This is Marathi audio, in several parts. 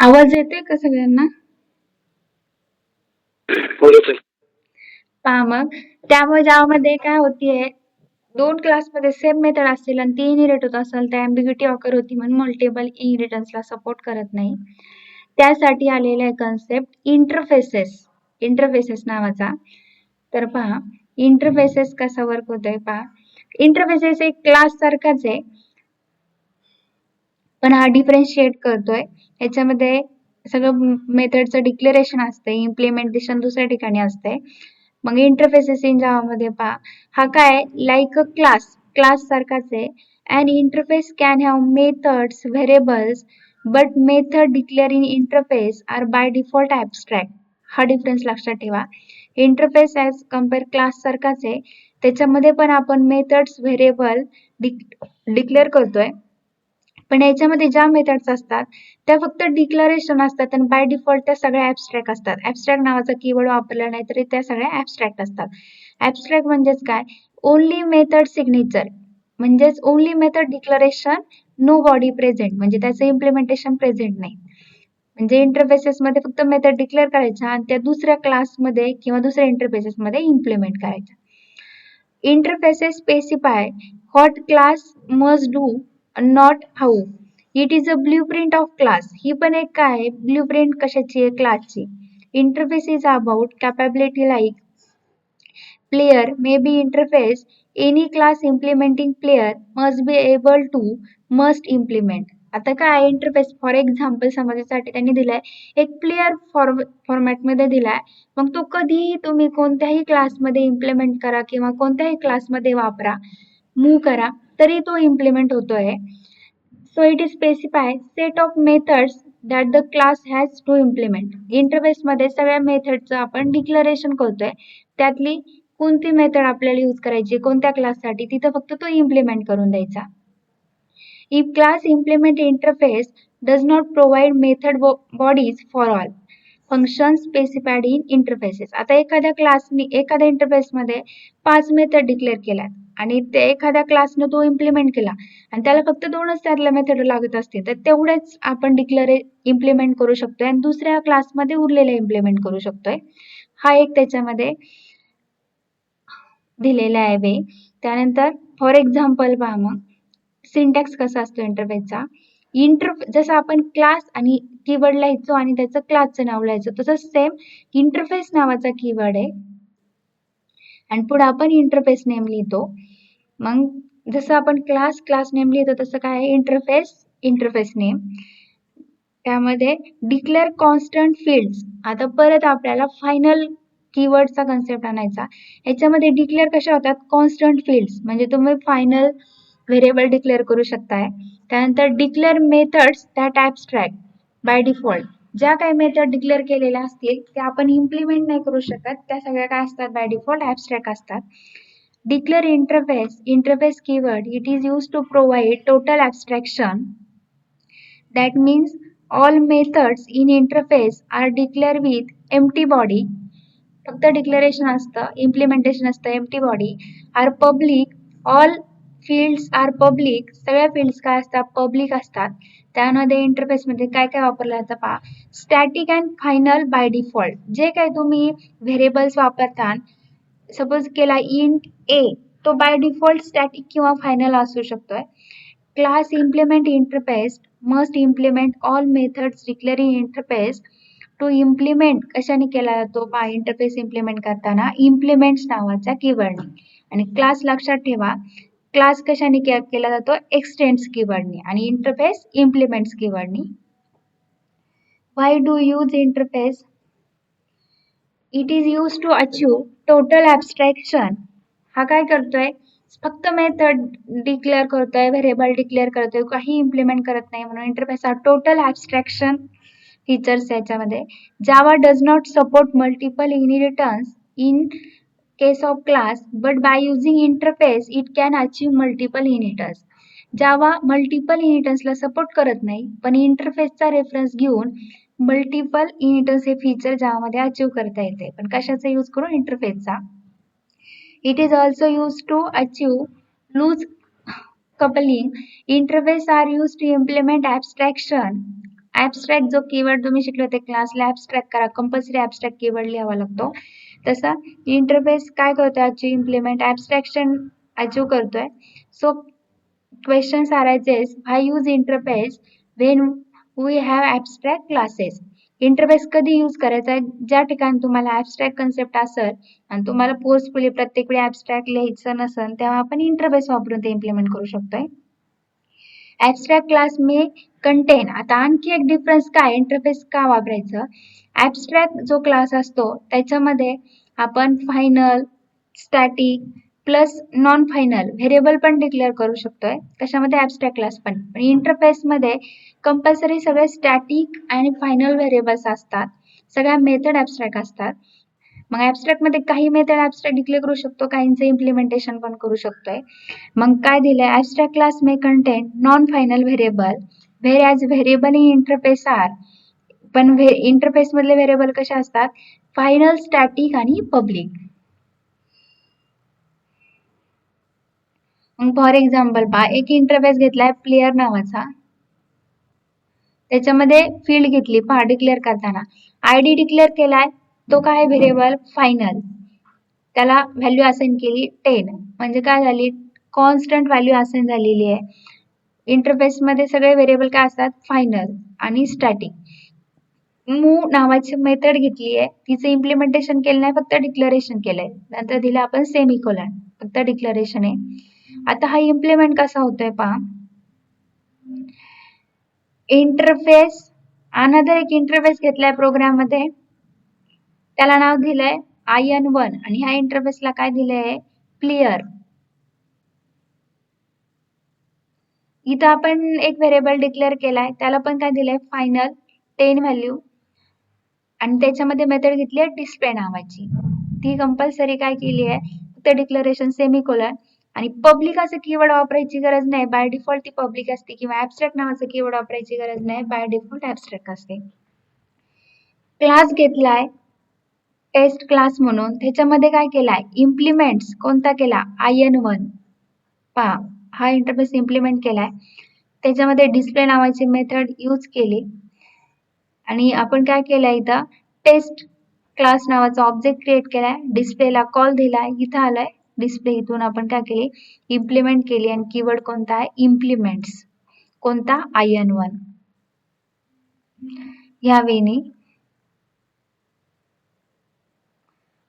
आवाज येतोय का सगळ्यांना? हो येतोय. पहा मग त्यामुळे ज्यामध्ये काय होतीये, दोन क्लासमध्ये सेम मेथड असेल आणि ती इनहेरिट होत असेल तर ॲम्बिग्युइटी ऑकर होती म्हणून मल्टिपल इनहेरिटन्सला सपोर्ट करत नाही. त्यासाठी आलेला आहे कन्सेप्ट इंटरफेसेस नावाचा. तर पहा इंटरफेसेस कसा वर्क होतोय पहा. इंटरफेसेस एक क्लास सारखाच आहे, पण हा डिफरेंशिएट करतोय. याच्यामध्ये सगळं मेथडचं डिक्लेरेशन असते, इम्प्लिमेंटेशन दुसऱ्या ठिकाणी असते. मग इंटरफेसेस इन जावामध्ये पहा, हा काय लाईक अ क्लास सारखाच आहे. And interface can have methods, variables, but method declare in interface are by default abstract. हा डिफरन्स लक्षात ठेवा. इंटरफेस ॲज कम्पेअर क्लास सारखाच आहे. त्याच्यामध्ये पण आपण मेथड्स, व्हेरिएबल डिक्लेअर करतोय. पण याच्यामध्ये ज्या मेथड्स असतात त्या फक्त डिक्लरेशन असतात आणि बाय डिफॉल्ट त्या सगळ्या ॲब्स्ट्रॅक्ट असतात. ॲब्स्ट्रॅक्ट नावाचा कीवर्ड वापरला नाही तरी त्या सगळ्या ॲब्स्ट्रॅक्ट असतात. ॲब्स्ट्रॅक्ट म्हणजेच काय, ओनली मेथड सिग्नेचर म्हणजेच only method declaration, no body present, म्हणजे त्याचं इम्प्लिमेंटेशन प्रेझेंट नाही. म्हणजे इंटरफेसेसमध्ये फक्त मेथड डिक्लेअर करायच्या आणि त्या दुसऱ्या क्लासमध्ये किंवा दुसऱ्या इंटरफेसेसमध्ये इम्प्लिमेंट करायच्या. Interfaces specify what class must do, not how. It is a blueprint of class. ही पण एक काय आहे, ब्ल्यूप्रिंट कशाची आहे, क्लासची. Interface is about capability like player may be interface. Any class implementing player must be able to must implement. आता काय इंटरफेस फॉर एक्झाम्पल समजण्यासाठी त्यांनी दिलाय एक प्लेयर फॉर्मॅटमध्ये दिलाय. मग तो कधीही तुम्ही कोणत्याही क्लासमध्ये इम्प्लिमेंट करा किंवा कोणत्याही क्लासमध्ये वापरा, मूव्ह करा, तरी तो इम्प्लिमेंट होतोय. So it is specify set of methods that the class has to implement. इंटरफेसमध्ये सगळ्या मेथडचं आपण डिक्लरेशन करतोय, त्यातली कोणती मेथड आपल्याला यूज करायची कोणत्या क्लाससाठी तिथं फक्त तो इम्प्लिमेंट करून द्यायचा. If class implement interface does not provide method bodies for all functions specified in interfaces. आता एखाद्या क्लासने एखाद्या इंटरफेसमध्ये 5 मेथड डिक्लेअर केल्या आणि ते एखाद्या क्लासने तो इम्प्लिमेंट केला आणि त्याला फक्त 2च त्यातल्या मेथड लागत असतील तर तेवढेच आपण इम्प्लिमेंट करू शकतोय आणि दुसऱ्या क्लासमध्ये उरलेले इम्प्लिमेंट करू शकतोय. हा एक त्याच्यामध्ये दिलेला आहे वे. त्यानंतर फॉर एक्झाम्पल पहा मग सिंटॅक्स कसा असतो इंटरफेसचा. जसं आपण क्लास आणि कीवर्ड लिहायचो आणि त्याचं क्लासचं नाव लिहायचो तसंच सेम इंटरफेस नावाचा कीवर्ड आहे आणि पुढे आपण इंटरफेस नेम लिहितो. मग जसं आपण क्लास नेम लिहितो तसं काय आहे इंटरफेस नेम. त्यामध्ये डिक्लेअर कॉन्स्टंट फील्ड्स. आता परत आपल्याला फायनल कीवर्डचा कन्सेप्ट आणायचा. याच्यामध्ये डिक्लेअर कशा होतात, कॉन्स्टंट फील्ड्स म्हणजे तुम्ही फायनल व्हेरिएबल डिक्लेअर करू शकताय. त्यानंतर declare methods that abstract by default. ज्या काही मेथड डिक्लेअर केलेल्या असतील त्या आपण इम्प्लिमेंट नाही करू शकत, त्या सगळ्या काय असतात, बाय डिफॉल्ट ॲब्स्ट्रॅक्ट असतात. Declare interface keyword it is use to provide total abstraction. That means all methods in interface are declared with empty body. फक्त डिक्लेरेशन असतं, इम्प्लिमेंटेशन असतं empty body. Are public, all fields are public. सगळ्या फील्ड्स काय असतात, पब्लिक असतात. त्यामध्ये इंटरफेसमध्ये काय काय वापरलं जातं पहा. Static and final by default. जे काय तुम्ही व्हेरिएबल्स वापरता, सपोज केला इंट ए, तो बाय डिफॉल्ट स्टॅटिक किंवा फायनल असू शकतोय. Class implement interface must implement all methods declare in interface. To implement कशाने केला जातो पहा, इंटरफेस इम्प्लिमेंट करताना इम्प्लिमेंट्स नावाच्या कीवर्डने. आणि क्लास लक्षात ठेवा, क्लास कशाने केला जातो, एक्सटेंड्स कीवर्डने आणि इंटरफेस इम्प्लिमेंट्स कीवर्डने. Why do use interface? It is use to achieve total abstraction. हा काय करतोय, फक्त मेथड डिक्लेअर करतोय, व्हेरिएबल डिक्लेअर करतोय, काही इम्प्लिमेंट करत नाही. म्हणून इंटरफेस हा टोटल ॲब्स्ट्रॅक्शन फीचर्स याच्यामध्ये. Java does not support multiple inheritance in case of class, but by using interface it can achieve multiple inheritance. Java multiple इनहेरिटन्सला सपोर्ट करत नाही, पण इंटरफेसचा रेफरन्स घेऊन मल्टिपल इनहेरिटन्स हे फीचर जावामध्ये अचीव करता येते, पण कशाचा यूज करून, इंटरफेसचा. It is also used to achieve loose coupling. Interfaces are used to implement abstraction abstract जो कीवर्ड तुम्ही शिकले होते क्लासला ॲब्स्ट्रॅक्ट करा, कंपल्सरी ॲब्स्ट्रॅक्ट कीवर्ड लिहावा लागतो. तसा इंटरफेस काय करतोय ॲक्च्युअली इम्प्लिमेंट ॲब्स्ट्रॅक्शन अचीव करतोय. So questions arises why use interface when we have abstract classes. Interface कधी यूज करायचा आहे ज्या ठिकाणी तुम्हाला ॲब्स्ट्रॅक्ट कन्सेप्ट असेल आणि तुम्हाला फोर्सफुली प्रत्येक वेळी ॲब्स्ट्रॅक्ट लिहायचं नसेल तेव्हा आपण इंटरफेस वापरून ते इम्प्लिमेंट करू शकतोय. ॲब्स्ट्रॅक्ट क्लास मे कंटेन, आता आणखी एक डिफरन्स काय इंटरफेस का वापरायचं, ॲब्स्ट्रॅक्ट जो क्लास असतो त्याच्यामध्ये आपण final, static plus non final variable पण डिक्लेअर करू शकतोय. कशामध्ये ॲब्स्ट्रॅक्ट क्लास पण इंटरफेसमध्ये कंपल्सरी सगळे स्टॅटिक आणि फायनल व्हेरिएबल्स असतात, सगळ्या मेथड ॲब्स्ट्रॅक्ट असतात. मग ॲब्स्ट्रॅक्टमध्ये काही मेथड ॲब्स्ट्रॅक्ट डिक्लेअर करू शकतो, काहींचं इम्प्लिमेंटेशन पण करू शकतोय. मग काय दिलंय abstract class may contain non final variable whereas variable in interface are, पण इंटरफेस मधले व्हेरिएबल कसे असतात फायनल, स्टॅटिक आणि पब्लिक. फॉर एक्झाम्पल पहा, एक इंटरफेस घेतलाय प्लेयर नावाचा, त्याच्यामध्ये फील्ड घेतली पहा डिक्लेअर करताना, आयडी डिक्लेअर केलाय, तो काय व्हेरिएबल फायनल, त्याला व्हॅल्यू असाइन केली 10, म्हणजे काय झाली कॉन्स्टंट व्हॅल्यू असाइन झालेली आहे. इंटरफेस मध्ये सगळे व्हेरिएबल काय असतात फायनल आणि स्टॅटिक. मूव नावाची मेथड घेतली आहे, तिचं इम्प्लिमेंटेशन केलं नाही, फक्त डिक्लेरेशन केलंय, नंतर दिलं आपण सेमिकोलन, फक्त डिक्लेरेशन आहे. आता हा इम्प्लिमेंट कसा होतोय पहा, इंटरफेस अनदर एक इंटरफेस घेतलाय प्रोग्राम मध्ये, त्याला नाव दिलंय IN1 आणि ह्या इंटरफेसला काय दिलंय प्लेयर. इथं आपण एक व्हेरिएबल डिक्लेअर केलाय, त्याला पण काय दिलंय फायनल 10 व्हॅल्यू, आणि त्याच्यामध्ये मेथड घेतली आहे डिस्प्ले नावाची, ती कंपल्सरी काय केली आहे फक्त डिक्लेरेशन सेमिकोलन, आणि पब्लिक असं कीवर्ड वापरायची गरज नाही, बाय डिफॉल्ट ती पब्लिक असते, किंवा ॲब्स्ट्रॅक्ट नावाचं कीवर्ड वापरायची गरज नाही, बाय डिफॉल्ट ॲब्स्ट्रॅक्ट असते. क्लास घेतलाय टेस्ट क्लास म्हणून, त्याच्यामध्ये काय केलाय इम्प्लिमेंट्स कोणता केला IN1 पहा, हा इंटरफेस इम्प्लिमेंट केलाय, त्याच्यामध्ये डिस्प्ले नावाची मेथड यूज केली, आणि आपण काय केलंय इथं टेस्ट क्लास नावाचा ऑब्जेक्ट क्रिएट केलाय, डिस्प्लेला कॉल दिलाय, इथं आलाय डिस्प्ले, इथून आपण काय केली इम्प्लिमेंट केली, आणि कीवर्ड कोणता आहे इम्प्लिमेंट्स, कोणता IN1. ह्या वेनी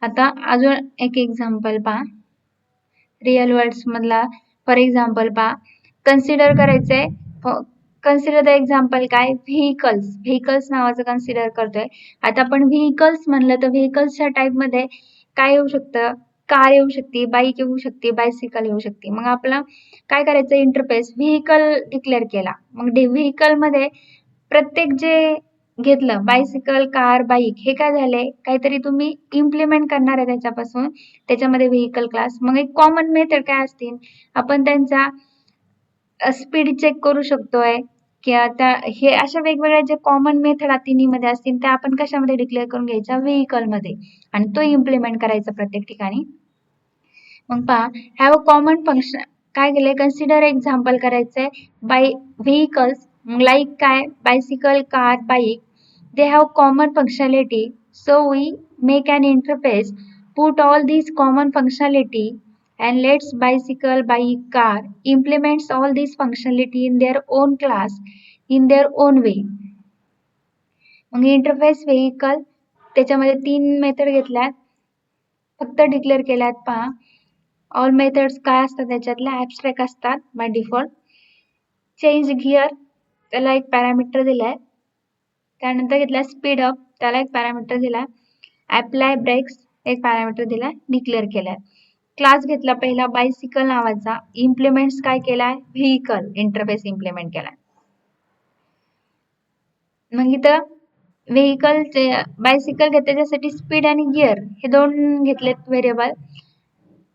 आता अजून एक एक्झाम्पल पहा रिअल वर्ड्स मधला. फॉर एक्झाम्पल पहा, कन्सिडर करायचंय, कन्सिडर द एक्झाम्पल काय व्हेकल्स नावाचं कन्सिडर करतोय. आता आपण व्हेकल्स म्हणलं तर व्हेकल्सच्या टाइप मध्ये काय येऊ शकतं, कार येऊ शकते, बाईक येऊ शकते, बायसिकल येऊ शकते. मग आपलं काय करायचं इंटरफेस व्हेकल डिक्लेअर केला, मग व्हेकल मध्ये प्रत्येक जे घेतलं बायसिकल, कार, बाईक, हे काय झालंय काहीतरी तुम्ही इम्प्लिमेंट करणार आहे त्याच्यापासून, त्याच्यामध्ये व्हेकल क्लास. मग एक कॉमन मेथड काय असतील, आपण त्यांचा स्पीड चेक करू शकतोय, किंवा त्या हे अशा वेगवेगळ्या जे कॉमन मेथड तिन्हीमध्ये असतील त्या आपण कशामध्ये डिक्लेअर करून घ्यायच्या व्हेकल मध्ये, आणि तो इम्प्लिमेंट करायचा प्रत्येक ठिकाणी. मग पहा हॅव अ कॉमन फंक्शन, काय केलंय कन्सिडर एक्झाम्पल करायचंय बाय व्हेकल्स, लाईक काय bicycle, car, bike, they have common functionality, so we make an interface put all these common functionality and lets bicycle, bike, car implements all these functionality in their own class in their own way. मग इंटरफेस व्हेकल त्याच्यामध्ये 3 मेथड घेतल्यात, फक्त डिक्लेअर केल्यात पहा. ऑल मेथड्स काय असतात त्याच्यातल्या ॲब्स्ट्रॅक्ट असतात बाय डिफॉल्ट. चेंज गिअर त्याला एक पॅरामीटर दिलाय, त्यानंतर घेतला स्पीड अप, त्याला एक पॅरामीटर दिला, अप्लाय ब्रेक्स एक पॅरामीटर दिला, डिक्लेअर केलाय. क्लास घेतला पहिला बायसिकल नावाचा, इम्प्लिमेंट्स काय केलाय व्हेकल इंटरफेस इम्प्लिमेंट केलाय. मग इथं व्हेकल बायसिकल घेतले त्याच्यासाठी स्पीड आणि गिअर हे 2 घेतलेत व्हेरिएबल.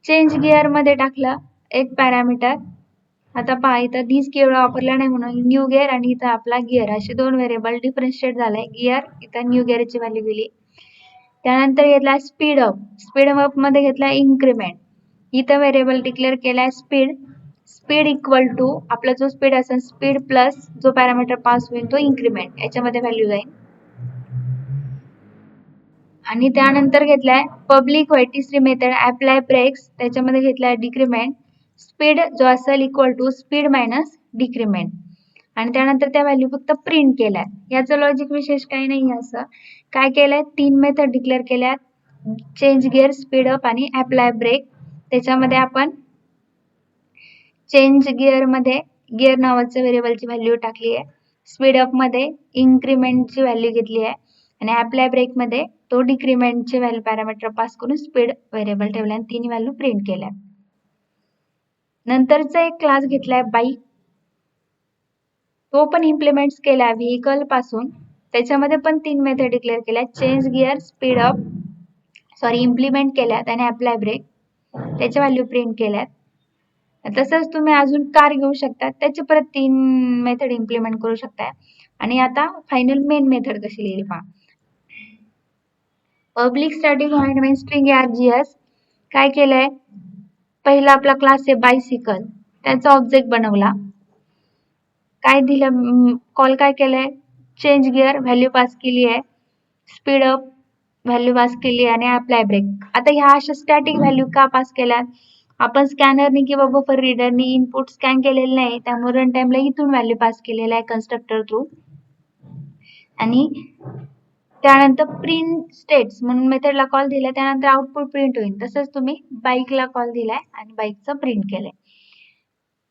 चेंज गिअर मध्ये टाकलं एक पॅरामीटर, आता पहा इथं दिस कीवर्ड वापरला नाही म्हणून न्यू गिअर, आणि इथं आपला गिअर, असे 2 व्हेरिएबल डिफरन्शिएट झालाय, गिअर इथं न्यू गिअरची व्हॅल्यू दिली. त्यानंतर घेतला स्पीड अप, स्पीड अप मध्ये घेतला इन्क्रीमेंट, इथं व्हेरिएबल डिक्लेअर केलाय स्पीड, स्पीड इक्वल टू आपला जो स्पीड असेल स्पीड प्लस जो पॅरामीटर पास होईल तो इन्क्रीमेंट, याच्यामध्ये व्हॅल्यू जाईल. आणि त्यानंतर घेतलाय पब्लिक व्हॉइड तिसरी मेथड अप्लाय ब्रेक्स, त्याच्यामध्ये घेतलाय डिक्रीमेंट. स्पीड जो असेल equal to speed minus decrement, आणि त्यानंतर त्या व्हॅल्यू फक्त प्रिंट केल्या. याचं लॉजिक विशेष काही नाही. असं काय केलंय, 3 मेथड डिक्लेअर केल्यात, चेंज गिअर, स्पीड अप आणि अप्लाय ब्रेक. त्याच्यामध्ये आपण चेंज गिअर मध्ये गिअर नावाचं व्हेरिएबलची व्हॅल्यू टाकली आहे, स्पीड अप मध्ये इन्क्रीमेंटची व्हॅल्यू घेतली आहे, आणि अप्लाय ब्रेक मध्ये तो डिक्रीमेंटचे व्हॅल्यू पॅरामीटर पास करून स्पीड व्हेरिएबल ठेवला आणि तिन्ही व्हॅल्यू प्रिंट केल्या. नंतरचा एक क्लास घेतलाय बाईक, तो पण इम्प्लिमेंट केला व्हेकल पासून. त्याच्यामध्ये पण 3 मेथड डिक्लेअर केल्या, change gear, speed up implement केल्यात आणि अप्लाय ब्रेक, त्याच्या व्हॅल्यू प्रिंट केल्यात. तसंच तुम्ही अजून कार घेऊ शकता, त्याचे परत 3 मेथड इम्प्लिमेंट करू शकता. आणि आता फायनल मेन मेथड कशी लिहिली पहा. Public static void main string RGS काय केलंय, पहिला आपला क्लास आहे बायसिकल, त्याचा ऑब्जेक्ट बनवला. काय दिलं, कॉल काय केलंय, चेंज गिअर व्हॅल्यू पास केली आहे, स्पीड अप व्हॅल्यू पास केली आहे, आणि अप्लाय ब्रेक. आता ह्या अशा स्टॅटिक व्हॅल्यू का पास केल्या, आपण स्कॅनरनी किंवा बफर रीडरनी इनपुट स्कॅन केलेलं नाही, त्यामुळे रन टाइमला इथून व्हॅल्यू पास केलेला आहे कन्स्ट्रक्टर थ्रू. आणि त्यानंतर प्रिंट स्टेट्स म्हणून मेथडला कॉल दिला, त्यानंतर आउटपुट प्रिंट होईल. तसंच तुम्ही बाईकला कॉल दिलाय आणि बाईकचं प्रिंट केलंय.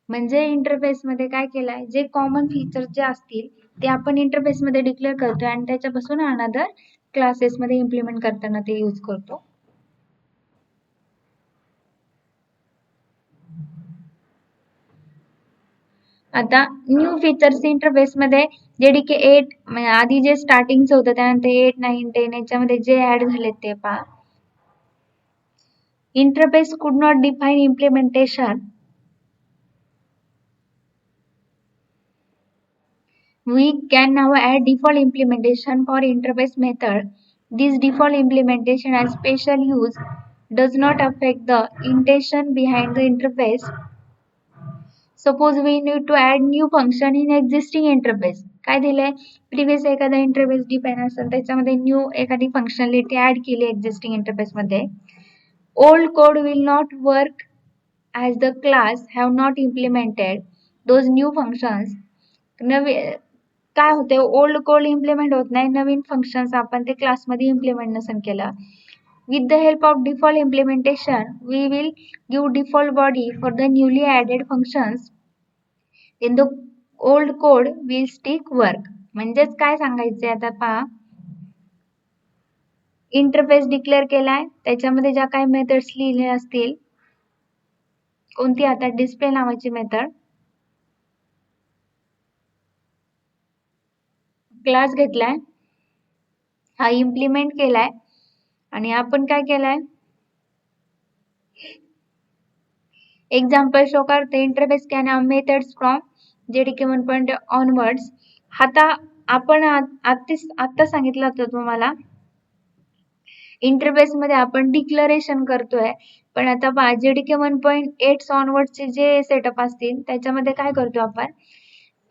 म्हणजे इंटरफेस मध्ये काय केलंय, जे कॉमन फीचर्स जे असतील ते आपण इंटरफेस मध्ये डिक्लेअर करतोय आणि त्याच्यापासून अनदर क्लासेस मध्ये इम्प्लिमेंट करताना ते यूज करतो. आता न्यू फीचर्स इंटरफेस मध्ये JDK 8 आधी जे स्टार्टिंगचं होतं, त्यानंतर 8, 9, 10 याच्यामध्ये जे ऍड झाले ते पहा. इंटरफेस कुड not define implementation. We can now add default implementation for interface method. This default implementation has special use, does not affect the intention behind the interface. Suppose we need to add new function in existing interface. काय दिलंय, प्रिव्हियस एखादा इंटरफेस डिफाइन असेल त्याच्यामध्ये न्यू एखादी फंक्शनॅलिटी ऍड केली एक्झिस्टिंग इंटरफेस मध्ये. Old code will not work as the class have not implemented those new functions. काय होते, ओल्ड कोड इम्प्लिमेंट होत नाही, नवीन फंक्शन्स आपण ते क्लासमध्ये इम्प्लिमेंट नसेल केलं. With the help of default implementation, we will give default body for the newly added functions. In the old code will stick work. म्हणजेच काय सांगायचंय आता पहा, इंटरफेस डिक्लेअर केलाय, त्याच्यामध्ये ज्या काही मेथड्स लिहिले असतील, कोणती, आता डिस्प्ले नावाची मेथड, क्लास घेतलाय, हा इम्प्लिमेंट केलाय, आणि आपण काय केलाय, एक्झाम्पल शो करते. Interface can have methods from JDK 1.0 onwards. आता आपण आता सांगितलं होतं तुम्हाला, इंटरफेस मध्ये आपण डिक्लरेशन करतोय, पण आता पहा JDK 1.8 ऑनवर्डचे जे सेटअप असतील त्याच्यामध्ये काय करतो आपण,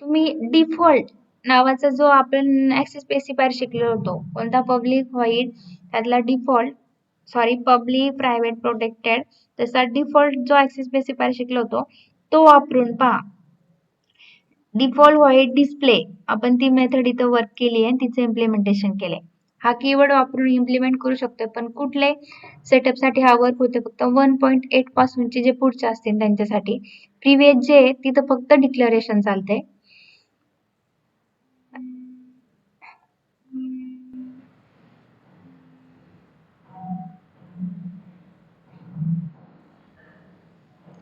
तुम्ही डिफॉल्ट नावाचा जो आपण ऍक्सेस स्पेसिफायर शिकलो होतो, कोणता, पब्लिक व्हॉइड, त्यातला डिफॉल्ट पब्लिक प्रायव्हेट प्रोटेक्टेड, तसा डिफॉल्ट जो ऍक्सेस स्पेसिफायर शिकलो होतो तो वापरून पहा, डिफॉल्ट व्हॉइड डिस्प्ले आपण ती मेथड इथं वर्क केली आहे, तिचं इम्प्लिमेंटेशन केलंय. हा कीवर्ड वापरून इम्प्लिमेंट करू शकतो, पण कुठले सेटअप साठी हा वर्क होते, फक्त 1.8 पासूनचे जे पुढचे असतील त्यांच्यासाठी. प्रिव्हियस जे तिथं फक्त डिक्लरेशन चालते.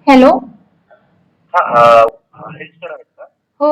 हॅलो, हो